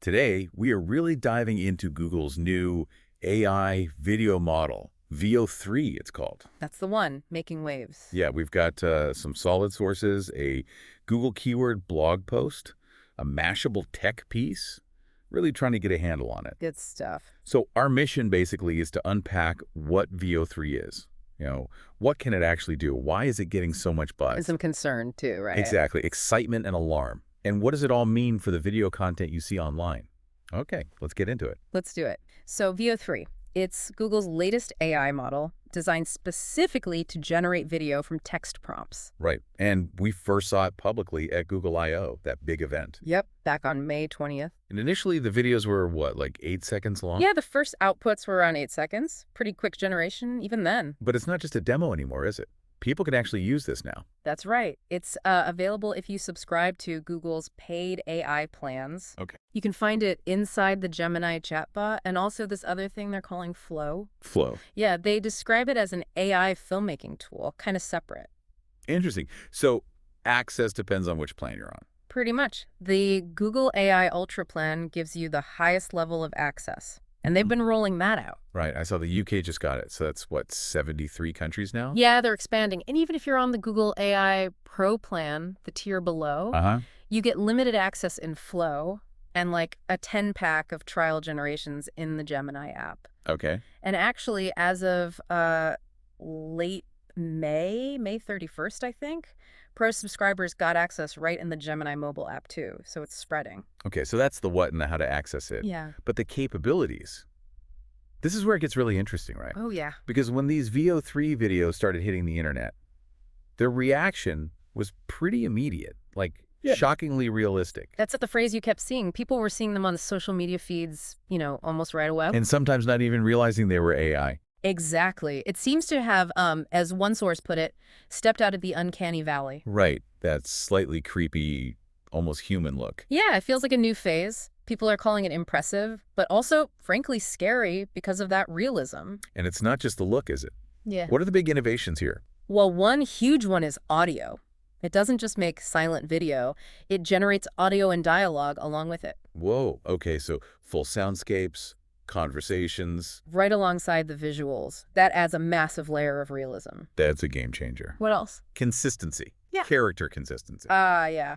Today, we are really diving into Google's new AI video model, Veo 3 it's called. That's the one, making waves. Yeah, we've got some solid sources, a Google keyword blog post, a Mashable Tech piece, really trying to get a handle on it. Good stuff. So our mission basically is to unpack what Veo 3 is. What can it actually do? Why is it getting so much buzz? And some concern too, right? Exactly. Excitement and alarm. And what does it all mean for the video content you see online? Okay, let's get into it. Let's do it. So Veo 3, it's Google's latest AI model designed specifically to generate video from text prompts. Right. And we first saw it publicly at Google I/O, that big event. Yep, back on May 20th. And initially, the videos were, what, like 8 seconds long? Yeah, the first outputs were around 8 seconds. Pretty quick generation, even then. But it's not just a demo anymore, is it? People can actually use this now. That's right. It's available if you subscribe to Google's paid AI plans. Okay. You can find it inside the Gemini chatbot and also this other thing they're calling Flow. Flow. Yeah, they describe it as an AI filmmaking tool, kind of separate. Interesting. So access depends on which plan you're on. Pretty much. The Google AI Ultra plan gives you the highest level of access. And they've been rolling that out. Right. I saw the UK just got it. So that's, what, 73 countries now? Yeah, they're expanding. And even if you're on the Google AI Pro plan, the tier below, you get limited access in Flow and like a 10-pack of trial generations in the Gemini app. Okay. And actually, as of late May 31st, I think, Pro subscribers got access right in the Gemini mobile app too, so it's spreading. Okay, so that's the what and the how to access it. Yeah. But the capabilities, this is where it gets really interesting, right? Oh, yeah. Because when these Veo 3 videos started hitting the internet, their reaction was pretty immediate, like shockingly realistic. That's the phrase you kept seeing. People were seeing them on the social media feeds, almost right away. And sometimes not even realizing they were AI. Exactly. It seems to have, as one source put it, stepped out of the uncanny valley. Right. That slightly creepy, almost human look. Yeah, it feels like a new phase. People are calling it impressive, but also, frankly, scary because of that realism. And it's not just the look, is it? Yeah. What are the big innovations here? Well, one huge one is audio. It doesn't just make silent video. It generates audio and dialogue along with it. Whoa. Okay, so full soundscapes, conversations. Right alongside the visuals. That adds a massive layer of realism. That's a game changer. What else? Consistency. Yeah. Character consistency. Yeah.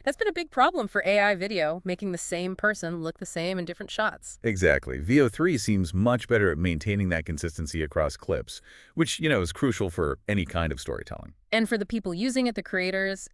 That's been a big problem for AI video, making the same person look the same in different shots. Exactly. Veo 3 seems much better at maintaining that consistency across clips, which, is crucial for any kind of storytelling. And for the people using it, the creators,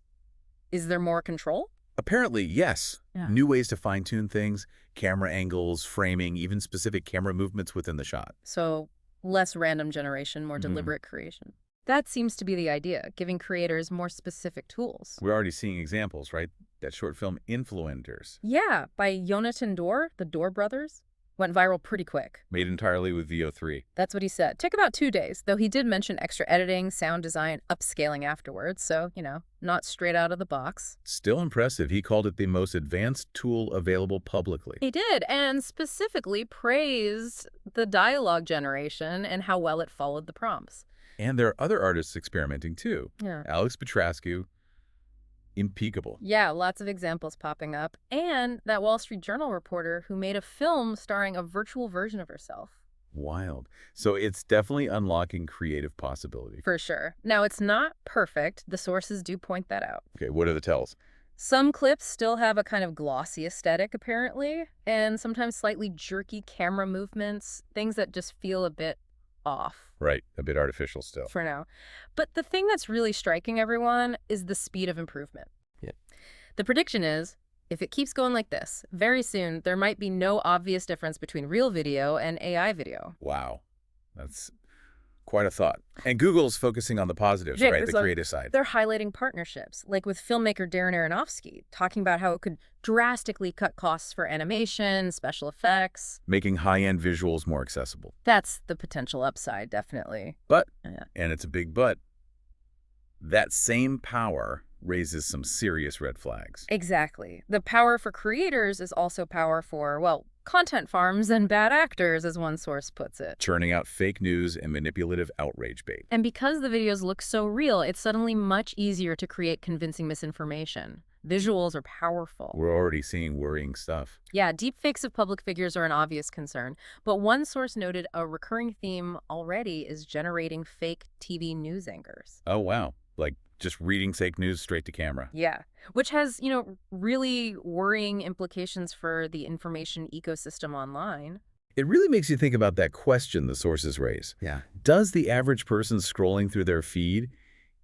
is there more control? Apparently, yes. Yeah. New ways to fine-tune things, camera angles, framing, even specific camera movements within the shot. So less random generation, more deliberate creation. That seems to be the idea, giving creators more specific tools. We're already seeing examples, right? That short film Influencers. Yeah, by Jonathan Dorr, the Dorr brothers. Went viral pretty quick. Made entirely with Veo 3. That's what he said. Took about 2 days, though he did mention extra editing, sound design, upscaling afterwards. So, not straight out of the box. Still impressive. He called it the most advanced tool available publicly. He did, and specifically praised the dialogue generation and how well it followed the prompts. And there are other artists experimenting too. Yeah. Alex Petrascu, impeccable. Yeah, lots of examples popping up. And that Wall Street Journal reporter who made a film starring a virtual version of herself. Wild. So it's definitely unlocking creative possibility. For sure. Now, it's not perfect. The sources do point that out. Okay, what are the tells? Some clips still have a kind of glossy aesthetic, apparently, and sometimes slightly jerky camera movements, things that just feel a bit off. Right, a bit artificial still. For now. But the thing that's really striking everyone is the speed of improvement. Yeah. The prediction is, if it keeps going like this, very soon there might be no obvious difference between real video and AI video. Wow. That's quite a thought. And Google's focusing on the positives, right? The creative side. They're highlighting partnerships, like with filmmaker Darren Aronofsky, talking about how it could drastically cut costs for animation, special effects. Making high-end visuals more accessible. That's the potential upside, definitely. But, and it's a big but, that same power raises some serious red flags. Exactly. The power for creators is also power for, content farms and bad actors, as one source puts it. Churning out fake news and manipulative outrage bait. And because the videos look so real, it's suddenly much easier to create convincing misinformation. Visuals are powerful. We're already seeing worrying stuff. Yeah, deepfakes of public figures are an obvious concern, but one source noted a recurring theme already is generating fake TV news anchors. Oh, wow. Like just reading fake news straight to camera. Yeah, which has, really worrying implications for the information ecosystem online. It really makes you think about that question the sources raise. Yeah. Does the average person scrolling through their feed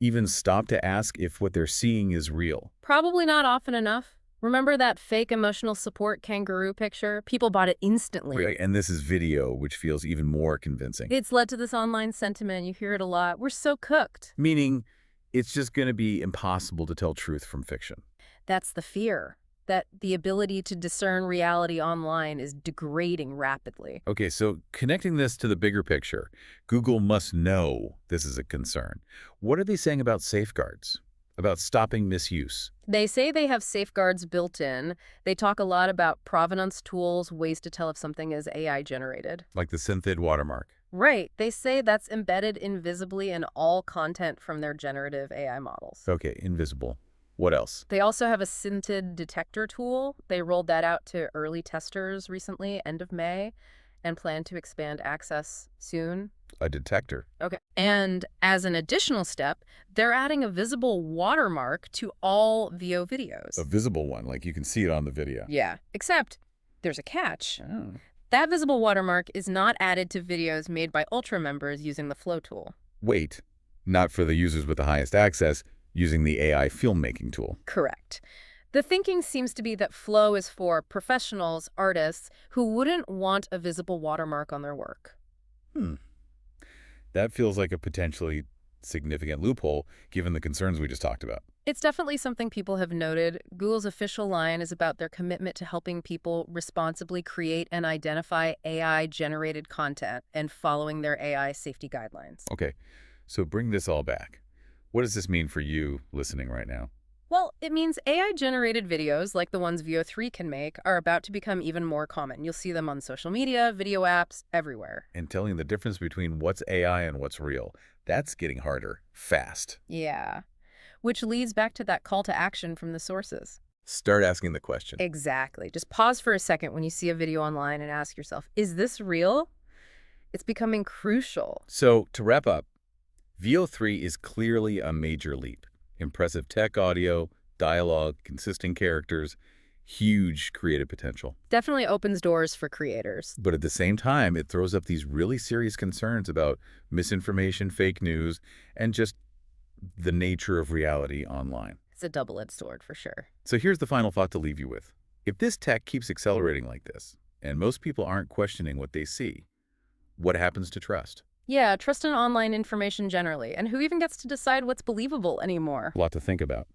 even stop to ask if what they're seeing is real? Probably not often enough. Remember that fake emotional support kangaroo picture? People bought it instantly. Right, and this is video, which feels even more convincing. It's led to this online sentiment. You hear it a lot. We're so cooked. Meaning, it's just going to be impossible to tell truth from fiction. That's the fear, that the ability to discern reality online is degrading rapidly. Okay, so connecting this to the bigger picture, Google must know this is a concern. What are they saying about safeguards, about stopping misuse? They say they have safeguards built in. They talk a lot about provenance tools, ways to tell if something is AI generated. Like the synthid watermark. Right. They say that's embedded invisibly in all content from their generative AI models. Okay, invisible. What else? They also have a scented detector tool. They rolled that out to early testers recently, end of May, and plan to expand access soon. A detector. Okay. And as an additional step, they're adding a visible watermark to all Veo videos. A visible one, like you can see it on the video. Yeah, except there's a catch. Oh. That visible watermark is not added to videos made by Ultra members using the Flow tool. Wait, not for the users with the highest access, using the AI filmmaking tool. Correct. The thinking seems to be that Flow is for professionals, artists, who wouldn't want a visible watermark on their work. That feels like a potentially significant loophole, given the concerns we just talked about. It's definitely something people have noted. Google's official line is about their commitment to helping people responsibly create and identify AI-generated content and following their AI safety guidelines. Okay, so bring this all back. What does this mean for you listening right now? Well, it means AI-generated videos, like the ones Veo 3 can make, are about to become even more common. You'll see them on social media, video apps, everywhere. And telling the difference between what's AI and what's real, that's getting harder, fast. Yeah. Which leads back to that call to action from the sources. Start asking the question. Exactly. Just pause for a second when you see a video online and ask yourself, is this real? It's becoming crucial. So, to wrap up, Veo 3 is clearly a major leap. Impressive tech audio, dialogue, consistent characters, huge creative potential. Definitely opens doors for creators. But at the same time, it throws up these really serious concerns about misinformation, fake news, and just the nature of reality online. It's a double-edged sword for sure. So here's the final thought to leave you with. If this tech keeps accelerating like this, and most people aren't questioning what they see, what happens to trust? Yeah, trust in online information generally. And who even gets to decide what's believable anymore? A lot to think about.